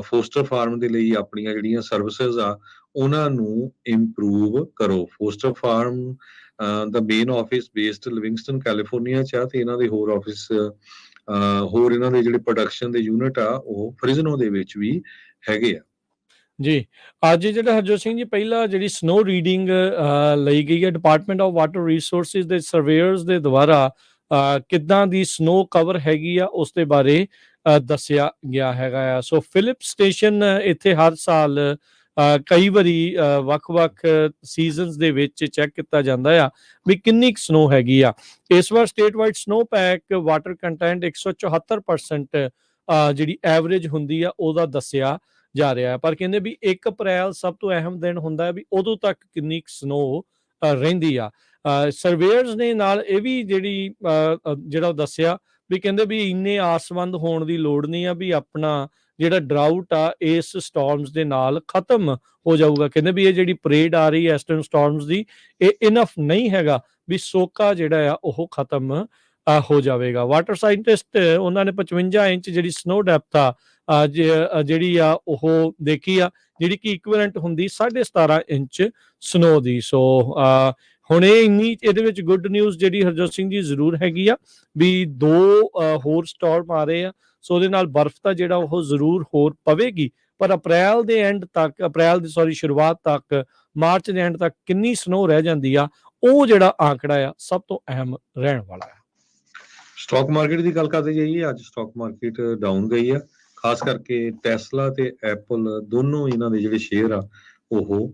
ਫੋਸਟਰ ਫਾਰਮ ਦੇ ਲਈ ਆਪਣੀਆਂ ਜਿਹੜੀਆਂ ਸਰਵਿਸਿਜ਼ ਆ ਉਹਨਾਂ ਨੂੰ ਇੰਪਰੂਵ ਕਰੋ। ਫੋਸਟਰ ਫਾਰਮ ਦਾ ਮੇਨ ਆਫਿਸ ਬੇਸਡ ਲਿਵਿੰਗਸਟਨ ਕੈਲੀਫੋਰਨੀਆ ਚ ਆ ਤੇ ਇਹਨਾਂ ਦੇ ਹੋਰ ਆਫਿਸ ਹੋਰ ਇਹਨਾਂ ਦੇ ਜਿਹੜੇ ਪ੍ਰੋਡਕਸ਼ਨ ਦੇ ਯੂਨਿਟ ਆ ਉਹ ਫ੍ਰਿਜ਼ਨੋ ਦੇ ਵਿੱਚ ਵੀ ਹੈਗੇ ਆ। ਜੀ, ਅੱਜ ਜਿਹੜਾ ਹਰਜੋਤ ਸਿੰਘ ਜੀ ਪਹਿਲਾਂ ਜਿਹੜੀ ਸਨੋ ਰੀਡਿੰਗ ਲਈ ਗਈ ਹੈ ਡਿਪਾਰਟਮੈਂਟ ਆਫ ਵਾਟਰ ਰਿਸੋਰਸਿਸ ਦੇ ਸਰਵੇਅਰਸ ਦੇ ਦੁਆਰਾ ਕਿੱਦਾਂ ਦੀ ਸਨੋ ਕਵਰ ਹੈਗੀ ਆ ਉਸ ਦੇ ਬਾਰੇ ਦੱਸਿਆ ਗਿਆ ਹੈਗਾ ਆ। ਸੋ ਫਿਲਿਪ ਸਟੇਸ਼ਨ ਇੱਥੇ ਹਰ ਸਾਲ ਕਈ ਵਾਰੀ ਵੱਖ-ਵੱਖ ਸੀਜ਼ਨਸ ਦੇ ਵਿੱਚ ਚੈੱਕ ਕੀਤਾ ਜਾਂਦਾ ਆ ਵੀ ਕਿੰਨੀ ਕੁ ਸਨੋ ਹੈਗੀ ਆ। ਇਸ ਵਾਰ statewide snowpack water content 174% ਜਿਹੜੀ ਐਵਰੇਜ ਹੁੰਦੀ ਆ ਉਹਦਾ ਦੱਸਿਆ ਜਾ ਰਿਹਾ ਹੈ। ਪਰ ਕਹਿੰਦੇ ਵੀ 1 ਅਪ੍ਰੈਲ ਸਭ ਤੋਂ ਅਹਿਮ ਦਿਨ ਹੁੰਦਾ ਹੈ ਵੀ ਉਦੋਂ ਤੱਕ ਕਿੰਨੀ ਕੁ ਸਨੋ ਰਹਿੰਦੀ ਆ। ਸਰਵੇਅਰਸ ਨੇ ਨਾਲ ਇਹ ਵੀ ਜਿਹੜੀ ਜਿਹੜਾ ਦੱਸਿਆ ਵੀ ਕਹਿੰਦੇ ਵੀ ਇੰਨੇ ਆਸਵੰਦ ਹੋਣ ਦੀ ਲੋੜ ਨਹੀਂ ਆ, ਵੀ ਆਪਣਾ ਜਿਹੜਾ ਡਰਾਊਟ ਆ ਇਸ ਸਟਾਰਮਸ ਦੇ ਨਾਲ ਖਤਮ ਹੋ ਜਾਊਗਾ। ਕਹਿੰਦੇ ਵੀ ਇਹ ਜਿਹੜੀ ਪਰੇਡ ਆ ਰਹੀ ਹੈ ਐਸਟਰਨ ਸਟਾਰਮਸ ਦੀ, ਇਹ ਇਨਫ ਨਹੀਂ ਹੈਗਾ ਵੀ ਸੋਕਾ ਜਿਹੜਾ ਆ ਉਹ ਖਤਮ ਹੋ ਜਾਵੇਗਾ। ਵਾਟਰ ਸਾਇੰਟਿਸਟ ਉਹਨਾਂ ਨੇ 55 ਇੰਚ ਜਿਹੜੀ ਸਨੋ ਡੈਪਥ ਆ ਜਿਹੜੀ ਆ ਉਹ ਦੇਖੀ ਆ, ਜਿਹੜੀ ਕਿ ਇਕੁਇਵਲੈਂਟ ਹੁੰਦੀ 17.5 ਇੰਚ ਸਨੋ ਦੀ। ਸੋ ਹੁਣ ਇਹ ਇੰਨੀ ਇਹਦੇ ਵਿੱਚ ਗੁੱਡ ਨਿਊਜ਼ ਜਿਹੜੀ ਹਰਜੋਤ ਸਿੰਘ ਜੀ ਜ਼ਰੂਰ ਹੈਗੀ ਆ ਵੀ 2 ਹੋਰ ਸਟਾਰਮ ਆ ਰਹੇ ਆ। ਸੋ ਉਹਦੇ ਨਾਲ ਬਰਫ਼ ਤਾਂ ਜਿਹੜਾ ਉਹ ਜ਼ਰੂਰ ਹੋਰ ਪਵੇਗੀ, ਪਰ ਅਪ੍ਰੈਲ ਦੇ ਐਂਡ ਤੱਕ ਸ਼ੁਰੂਆਤ ਤੱਕ ਮਾਰਚ ਦੇ ਐਂਡ ਤੱਕ ਕਿੰਨੀ ਸਨੋ ਰਹਿ ਜਾਂਦੀ ਆ ਉਹ ਜਿਹੜਾ ਆંકੜਾ ਆ ਸਭ ਤੋਂ ਅਹਿਮ ਰਹਿਣ ਵਾਲਾ ਹੈ। ਸਟਾਕ ਮਾਰਕੀਟ ਦੀ ਗੱਲ ਕਰਦੇ ਜਾਈਏ, ਅੱਜ ਸਟਾਕ ਮਾਰਕੀਟ ਡਾਊਨ ਗਈ ਆ। ਖਾਸ ਕਰਕੇ ਟੈਸਲਾ ਤੇ ਐਪਲ ਦੋਨੋਂ ਇਹਨਾਂ ਦੇ ਜਿਹੜੇ ਸ਼ੇਅਰ ਆ ਉਹ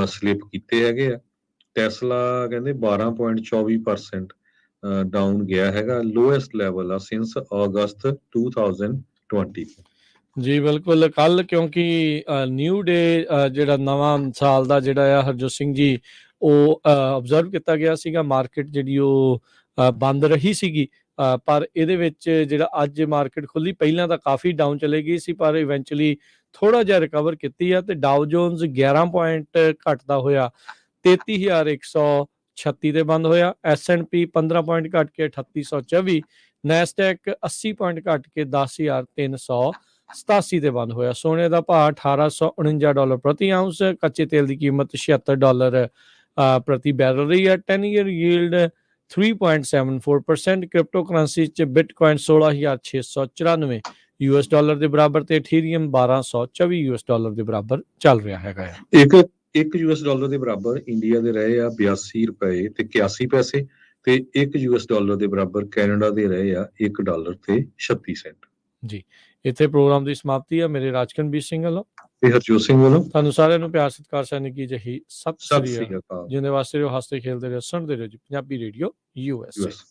ਸਲਿਪ ਕੀਤੇ ਹੈਗੇ ਆ। ਟੈਸਲਾ ਕਹਿੰਦੇ 12.24% ਡਾਊਨ ਗਿਆ ਹੈਗਾ, ਲੋਐਸਟ ਲੈਵਲ ਆ ਸਿੰਸ ਅਗਸਤ 2020। ਜੀ ਬਿਲਕੁਲ, ਕੱਲ ਕਿਉਂਕਿ ਨਿਊ ਡੇ ਜਿਹੜਾ ਨਵਾਂ ਸਾਲ ਦਾ ਜਿਹੜਾ ਆ ਹਰਜੋਤ ਸਿੰਘ ਜੀ ਉਹ ਆਬਜ਼ਰਵ ਕੀਤਾ ਗਿਆ ਸੀਗਾ। ਮਾਰਕੀਟ ਜਿਹੜੀ ਉਹ ਬੰਦ ਰਹੀ ਸੀਗੀ, ਪਰ ਇਹਦੇ ਵਿੱਚ ਜਿਹੜਾ ਅੱਜ ਮਾਰਕੀਟ ਖੁੱਲੀ ਪਹਿਲਾਂ ਤਾਂ ਕਾਫੀ ਡਾਊਨ ਚਲੇ ਗਈ ਸੀ, ਪਰ ਇਵੈਂਚੁਅਲੀ ਥੋੜਾ ਜਿਹਾ ਰਿਕਵਰ ਕੀਤੀ ਆ ਤੇ ਡਾਓ ਜੋਨਸ 11 ਪੁਆਇੰਟ ਘਟਦਾ ਹੋਇਆ 33,136 ਤੇ ਬੰਦ ਹੋਇਆ। S&P 15 ਪੁਆਇੰਟ ਘਟ ਕੇ 3824, ਨੈਸਡੈਕ 80 ਪੁਆਇੰਟ ਘਟ ਕੇ 10,387 ਤੇ ਬੰਦ ਹੋਇਆ। ਸੋਨੇ ਦਾ ਭਾਅ $1849 ਪ੍ਰਤੀ ਆਉਂਸ, ਕੱਚੇ ਤੇਲ ਦੀ ਕੀਮਤ $76 ਪ੍ਰਤੀ ਬੈਰਲ ਰਹੀ ਹੈ। 10 ਈਅਰ ਯੀਲਡ 3.74%। ਕ੍ਰਿਪਟੋ ਕਰੰਸੀ ਚ ਬਿਟਕੋਇਨ 16,694 US ਡਾਲਰ ਦੇ ਬਰਾਬਰ ਤੇ ਇਥੀਰੀਅਮ 1224 US ਡਾਲਰ ਦੇ ਬਰਾਬਰ ਚੱਲ ਰਿਹਾ ਹੈਗਾ। ਇੱਕ US ਡਾਲਰ ਦੇ ਬਰਾਬਰ ਇੰਡੀਆ ਦੇ ਰਹੇ ਆ 82 ਰੁਪਏ ਤੇ 81 ਪੈਸੇ ਤੇ 1 US ਡਾਲਰ ਦੇ ਬਰਾਬਰ ਕੈਨੇਡਾ ਦੇ ਰਹੇ ਆ $1 ਤੇ 36 ਸੈਂਟ। ਜੀ, ਇੱਥੇ ਪ੍ਰੋਗਰਾਮ ਦੀ ਸਮਾਪਤੀ ਹੈ। ਮੇਰੇ ਰਾਜਕਨਵੀਰ ਸਿੰਘ ਵੱਲੋਂ ਤੇ ਹਰਜੋਤ ਸਿੰਘ ਵੱਲੋਂ ਤੁਹਾਨੂੰ ਸਾਰਿਆਂ ਨੂੰ ਪਿਆਰ ਸਤਿਕਾਰ ਸੈਨਿਕ ਕੀ ਜਹੀ ਸਤਿ ਸਤਿ ਸ੍ਰੀ ਸ੍ਰੀ ਅਕਾਲ ਜਿੰਦੇ ਵਾਸਤੇ ਰਹੋ, ਹੱਸਦੇ ਖੇਲਦੇ ਰਹੋ, ਸੁਣਦੇ ਰਹੋ ਜੀ ਪੰਜਾਬੀ ਰੇਡੀਓ USA। US